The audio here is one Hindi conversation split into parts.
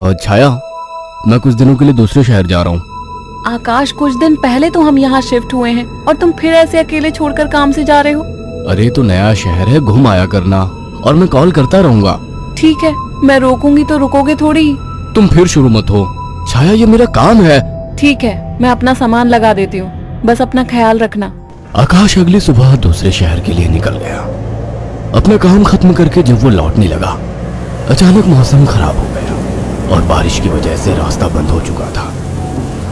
और छाया, मैं कुछ दिनों के लिए दूसरे शहर जा रहा हूँ। आकाश, कुछ दिन पहले तो हम यहाँ शिफ्ट हुए हैं और तुम फिर ऐसे अकेले छोड़कर काम से जा रहे हो। अरे तो नया शहर है, घूम आया करना, और मैं कॉल करता रहूंगा। ठीक है, मैं रोकूंगी तो रुकोगे थोड़ी ही। तुम फिर शुरू मत हो छाया, ये मेरा काम है। ठीक है, मैं अपना सामान लगा देती हूँ, बस अपना ख्याल रखना। आकाश अगली सुबह दूसरे शहर के लिए निकल गया। अपना काम खत्म करके जब वो लौटने लगा, अचानक मौसम खराब हो गया और बारिश की वजह से रास्ता बंद हो चुका था।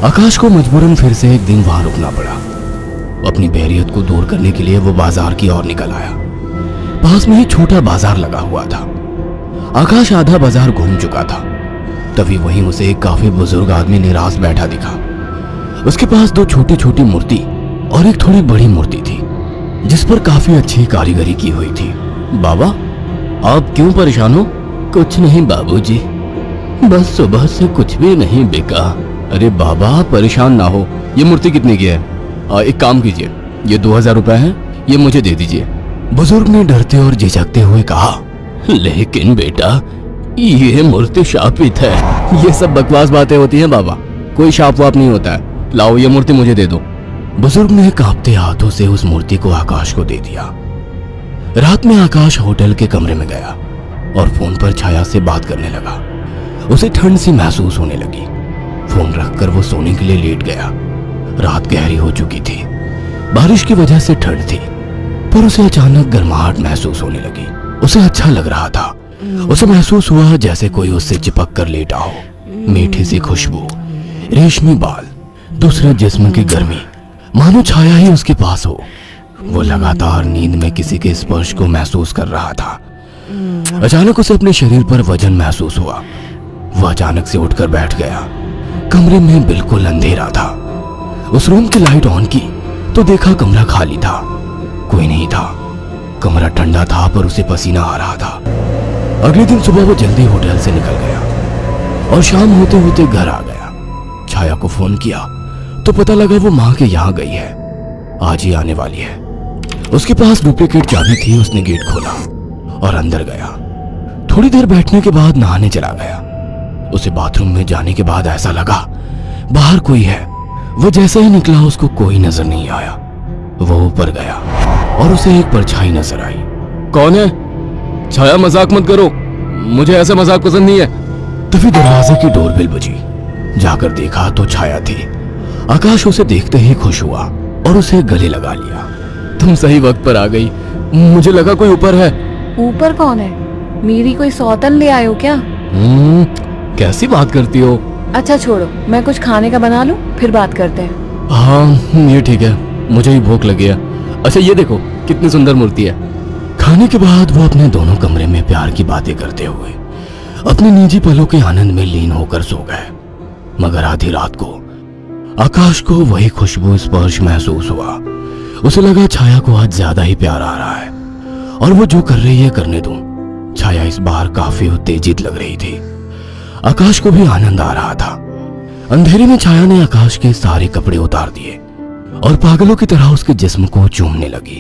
आकाश को मजबूरन फिर से एक दिन वहां रुकना पड़ा। अपनी बोरियत को दूर करने के लिए वो बाजार की ओर निकल आया। पास में ही छोटा बाजार लगा हुआ था। आकाश आधा बाजार घूम चुका था, तभी वहीं उसे एक काफी बुजुर्ग आदमी निराश बैठा दिखा। उसके पास दो छोटी छोटी मूर्ति और एक थोड़ी बड़ी मूर्ति थी, जिस पर काफी अच्छी कारीगरी की हुई थी। बाबा, आप क्यों परेशान हो? कुछ नहीं बाबूजी, बस सुबह से कुछ भी नहीं बिका। अरे बाबा, परेशान ना हो। ये मूर्ति कितने की है? एक काम कीजिए, ये 2000 रुपए है, ये मुझे दे दीजिए। बुजुर्ग ने डरते और झिझकते हुए कहा, लेकिन बेटा, ये मूर्ति शापित है। ये सब बकवास बातें होती हैं बाबा, कोई शाप वाप नहीं होता है। लाओ, ये मूर्ति मुझे दे दो। बुजुर्ग ने कांपते हाथों से उस मूर्ति को आकाश को दे दिया। रात में आकाश होटल के कमरे में गया और फोन पर छाया से बात करने लगा। उसे ठंड सी महसूस होने लगी। फोन रखकर वो सोने के लिए लेट गया। रात गहरी हो चुकी थी, बारिश की वजह से ठंड थी, पर उसे अचानक गर्माहट महसूस होने लगी। उसे अच्छा लग रहा था। उसे महसूस हुआ जैसे कोई उससे चिपक कर लेटा हो। मीठी सी खुशबू, रेशमी बाल, दूसरे जिस्म की गर्मी, मानो छाया ही उसके पास हो। वो लगातार नींद में किसी के स्पर्श को महसूस कर रहा था। अचानक उसे अपने शरीर पर वजन महसूस हुआ। वो अचानक से उठकर बैठ गया। कमरे में बिल्कुल अंधेरा था। उस रूम की लाइट ऑन की तो देखा कमरा खाली था, कोई नहीं था। कमरा ठंडा था पर उसे पसीना आ रहा था। अगले दिन सुबह वो जल्दी होटल से निकल गया और शाम होते होते घर आ गया। छाया को फोन किया तो पता लगा वो माँ के यहाँ गई है, आज ही आने वाली है। उसके पास डुप्लीकेट चाबी थी। उसने गेट खोला और अंदर गया। थोड़ी देर बैठने के बाद नहाने चला गया। उसे बाथरूम में जाने के बाद ऐसा लगा बाहर कोई है। वो जैसे ही निकला उसको कोई नजर नहीं आया। वो ऊपर गया और उसे एक परछाई नजर आई। कौन है? छाया, मजाक मत करो, मुझे ऐसा मजाक पसंद नहीं है। तभी दरवाजे की डोरबेल बजी। जाकर देखा तो छाया थी। आकाश उसे देखते ही खुश हुआ और उसे गले लगा लिया। तुम सही वक्त पर आ गई, मुझे लगा कोई ऊपर है। ऊपर कौन है? मेरी कोई सौतन ले आए हो क्या? कैसी बात करती हो? अच्छा छोड़ो, मैं कुछ खाने का बना लूं, फिर बात करते हैं। हाँ ये ठीक है, मुझे ही भूख लगी है। अच्छा ये देखो कितनी सुंदर मूर्ति है। खाने के बाद वो अपने दोनों कमरे में प्यार की बातें करते हुए अपने निजी पलों के आनंद में लीन होकर सो गए। मगर आधी रात को आकाश को वही खुशबू स्पर्श महसूस हुआ। उसे लगा छाया को आज ज्यादा ही प्यार आ रहा है और वो जो कर रही है करने दूं। छाया इस बार काफी उत्तेजित लग रही थी। आकाश को भी आनंद आ रहा था। अंधेरे में छाया ने आकाश के सारे कपड़े उतार दिए और पागलों की तरह उसके जिस्म को चूमने लगी।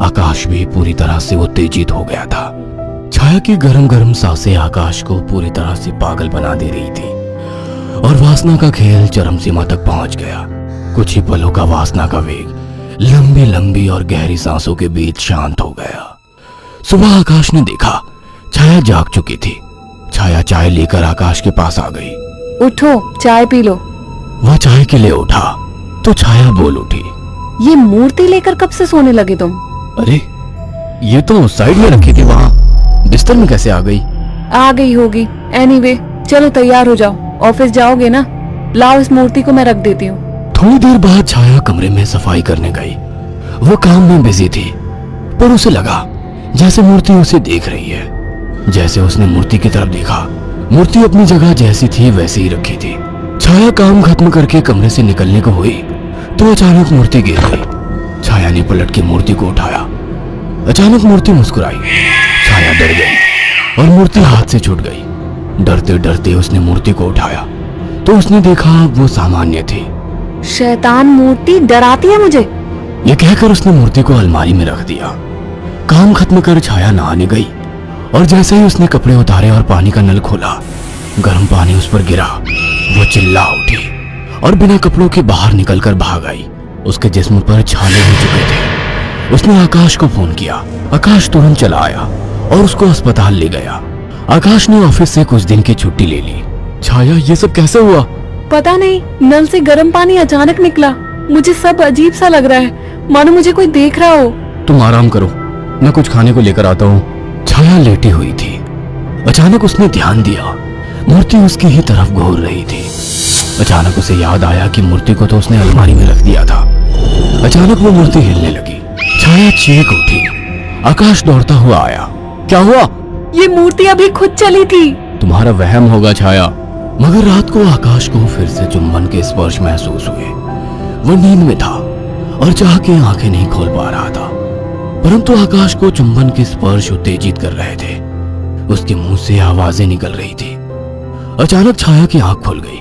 आकाश भी पूरी तरह से उत्तेजित हो गया था। छाया की गरम गरम सांसें आकाश को पूरी तरह से पागल बना दे रही थी और वासना का खेल चरम सीमा तक पहुंच गया। कुछ ही पलों का वासना का वेग लंबी लंबी और गहरी सांसों के बीच शांत हो गया। सुबह आकाश ने देखा छाया जाग चुकी थी। छाया चाय लेकर आकाश के पास आ गई। उठो, चाय पी लो। वह चाय के लिए उठा तो छाया बोल उठी, ये मूर्ति लेकर कब से सोने लगे तुम? अरे ये तो साइड में रखी थी, वहां बिस्तर में कैसे आ गई? आ गई होगी। एनीवे, चलो तैयार हो जाओ, ऑफिस जाओगे ना? लाओ, इस मूर्ति को मैं रख देती हूँ। थोड़ी देर बाद छाया कमरे में सफाई करने गई। वो काम में बिजी थी, पर उसे लगा जैसे मूर्ति उसे देख रही है। जैसे उसने मूर्ति की तरफ देखा, मूर्ति अपनी जगह जैसी थी वैसे ही रखी थी। छाया काम खत्म करके कमरे से निकलने को हुई तो अचानक मूर्ति गिर गई। छाया ने पलट के मूर्ति को उठाया। अचानक मूर्ति मुस्कुराई। छाया डर गई और मूर्ति हाथ से छूट गई। डरते डरते उसने मूर्ति को उठाया तो उसने देखा वो सामान्य थी। शैतान मूर्ति डराती है मुझे। ये कहकर उसने मूर्ति को अलमारी में रख दिया। काम खत्म कर छाया नहाने गई और जैसे ही उसने कपड़े उतारे और पानी का नल खोला, गर्म पानी उस पर गिरा। वो चिल्ला उठी और बिना कपड़ों के बाहर निकलकर भाग आई। उसके जिस्म पर छाले हो चुके थे। उसने आकाश को फोन किया। आकाश तुरंत चला आया और उसको अस्पताल ले गया। आकाश ने ऑफिस से कुछ दिन की छुट्टी ले ली। छाया, ये सब कैसे हुआ? पता नहीं, नल से गर्म पानी अचानक निकला। मुझे सब अजीब सा लग रहा है, मानो मुझे कोई देख रहा हो। तुम आराम करो, मैं कुछ खाने को लेकर आता हूँ। छाया लेटी हुई थी। अचानक उसने ध्यान दिया, मूर्ति उसकी ही तरफ घूर रही थी। अचानक उसे याद आया कि मूर्ति को तो उसने अलमारी में रख दिया था। अचानक वो मूर्ति हिलने लगी। छाया चीख उठी। आकाश दौड़ता हुआ आया। क्या हुआ? ये मूर्ति अभी खुद चली थी। तुम्हारा वहम होगा छाया। मगर रात को आकाश को फिर से चुंबन के स्पर्श महसूस हुए। वो नींद में था और चाह के आंखें नहीं खोल पा रहा था, परंतु आकाश को चुंबन के स्पर्श उत्तेजित कर रहे थे। उसके मुंह से आवाजें निकल रही थी। अचानक छाया की आंख खुल गई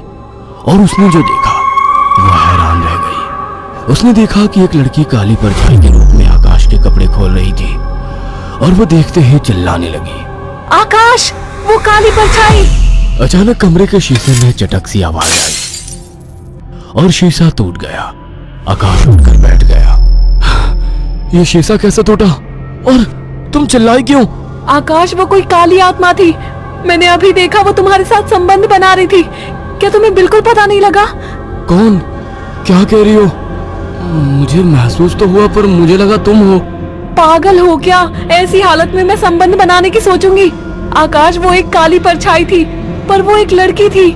और उसने जो देखा वो हैरान रह गई। उसने देखा कि एक लड़की काली परछाई के रूप में आकाश के कपड़े खोल रही थी और वो देखते ही चिल्लाने लगी, आकाश, वो काली परछाई! अचानक कमरे के शीशे में चटक सी आवाज आई और शीशा टूट गया। आकाश उठकर बैठ गया। ये शीशा कैसे टूटा? और तुम चिल्लाई क्यों? आकाश, वो कोई काली आत्मा थी। मैंने अभी देखा, वो तुम्हारे साथ संबंध बना रही थी। क्या तुम्हें बिल्कुल पता नहीं लगा? कौन? क्या कह रही हो? मुझे महसूस तो हुआ, पर मुझे लगा तुम हो। पागल हो क्या? ऐसी हालत में मैं संबंध बनाने की सोचूंगी? आकाश, वो एक काली परछाई थी, पर वो एक लड़की थी।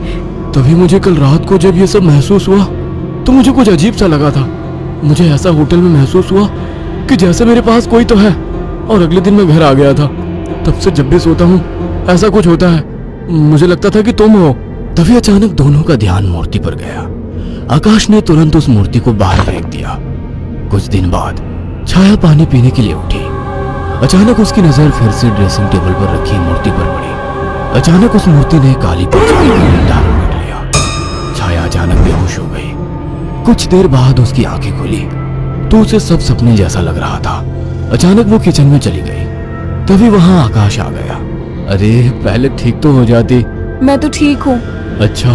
तभी मुझे कल रात को जब ये सब महसूस हुआ तो मुझे कुछ अजीब सा लगा था। मुझे ऐसा होटल में महसूस हुआ कि जैसे मेरे पास कोई तो है। और अगले दिन मैं घर आ गया था। तब से जब भी सोता हूँ ऐसा कुछ होता है। मुझे लगता था कि तुम हो। तभी अचानक दोनों का ध्यान मूर्ति पर गया। आकाश ने तुरंत उस मूर्ति को बाहर फेंक दिया। कुछ दिन बाद छाया पानी पीने के लिए उठी। अचानक उसकी नजर फिर से ड्रेसिंग टेबल पर रखी मूर्ति पर पड़ी। अचानक उस मूर्ति ने काली परछाई का रूप धारण कर लिया। छाया अचानक बेहोश हो गई। कुछ देर बाद उसकी आंखें खुली तो उसे सब सपने जैसा लग रहा था। अचानक वो किचन में चली गई। तभी वहां आकाश आ गया। अरे, पहले ठीक तो हो जाती। मैं तो ठीक हूँ। अच्छा।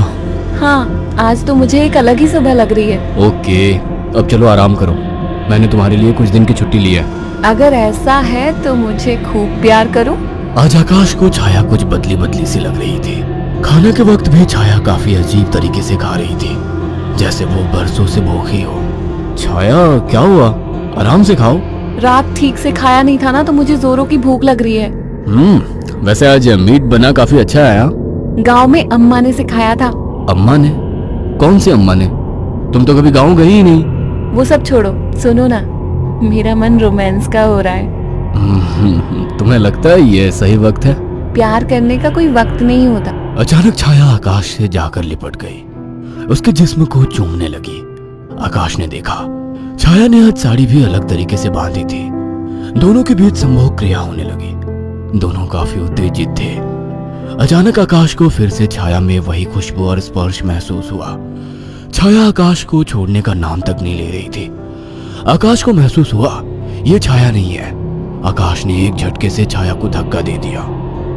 हाँ, आज तो मुझे एक अलग ही सुबह लग रही है। ओके, अब चलो आराम करो। मैंने तुम्हारे लिए कुछ दिन की छुट्टी ली है। अगर ऐसा है तो मुझे खूब प्यार करो। आज आकाश को छाया कुछ बदली बदली सी लग रही थी। खाने के वक्त भी छाया काफी अजीब तरीके से खा रही थी, जैसे वो बरसों से भूखी हो। छाया, क्या हुआ? आराम से खाओ। रात ठीक से खाया नहीं था ना, तो मुझे जोरों की भूख लग रही है। वैसे आज मीट बना काफी अच्छा है। गांव में अम्मा ने सिखाया था। अम्मा ने? कौन सी अम्मा ने? तुम तो कभी गांव गई ही नहीं। वो सब छोड़ो, सुनो ना, मेरा मन रोमांस का हो रहा है। तुम्हें लगता है ये सही वक्त है? प्यार करने का कोई वक्त नहीं होता। अचानक छाया आकाश से जाकर लिपट गई। उसके जिस्म को चूमने लगी। आकाश ने देखा छाया ने आज साड़ी भी अलग तरीके से बांधी थी। दोनों के बीच संभोग क्रिया होने लगी। दोनों काफी उत्तेजित थे। अचानक आकाश को फिर से छाया में वही खुशबू और स्पर्श महसूस हुआ। छाया आकाश को छोड़ने का नाम तक नहीं ले रही थी। आकाश को महसूस हुआ ये छाया नहीं है। आकाश ने एक झटके से छाया को धक्का दे दिया।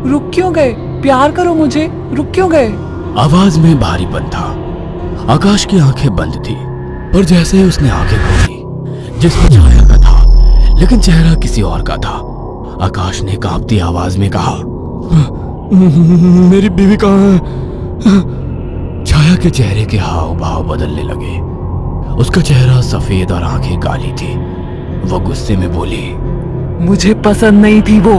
रुक क्यों गए? प्यार करो मुझे, रुक क्यों गए? आवाज में भारीपन था। आकाश की आंखें बंद थी, पर जैसे ही उसने आंखें खोली, जिसमें छाया का था लेकिन चेहरा किसी और का था। आकाश ने कांपती आवाज में कहा, मेरी बीवी कहाँ है? छाया के चेहरे के हाव भाव बदलने लगे। उसका चेहरा सफेद और आंखें काली थी। वो गुस्से में बोली, मुझे पसंद नहीं थी वो,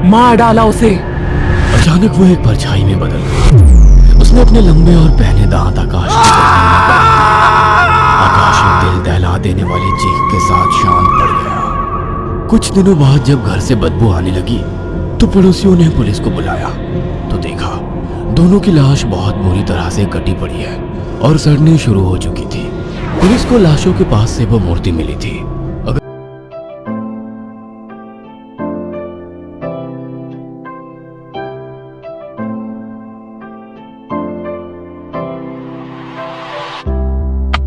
मार डाला उसे। अचानक वो एक परछाई में बदल गई। उसने अपने लंबे और पहने दांत आकाश की गर्दन में गाड़ दिए। आकाश एक दिल दहला देने वाली चीख के साथ शांत पड़ गया। कुछ दिनों बाद जब घर से बदबू आने लगी तो पड़ोसियों ने पुलिस को बुलाया तो देखा दोनों की लाश बहुत बुरी तरह से कटी पड़ी है और सड़नी शुरू हो चुकी थी। पुलिस को लाशों के पास से वो मूर्ति मिली थी।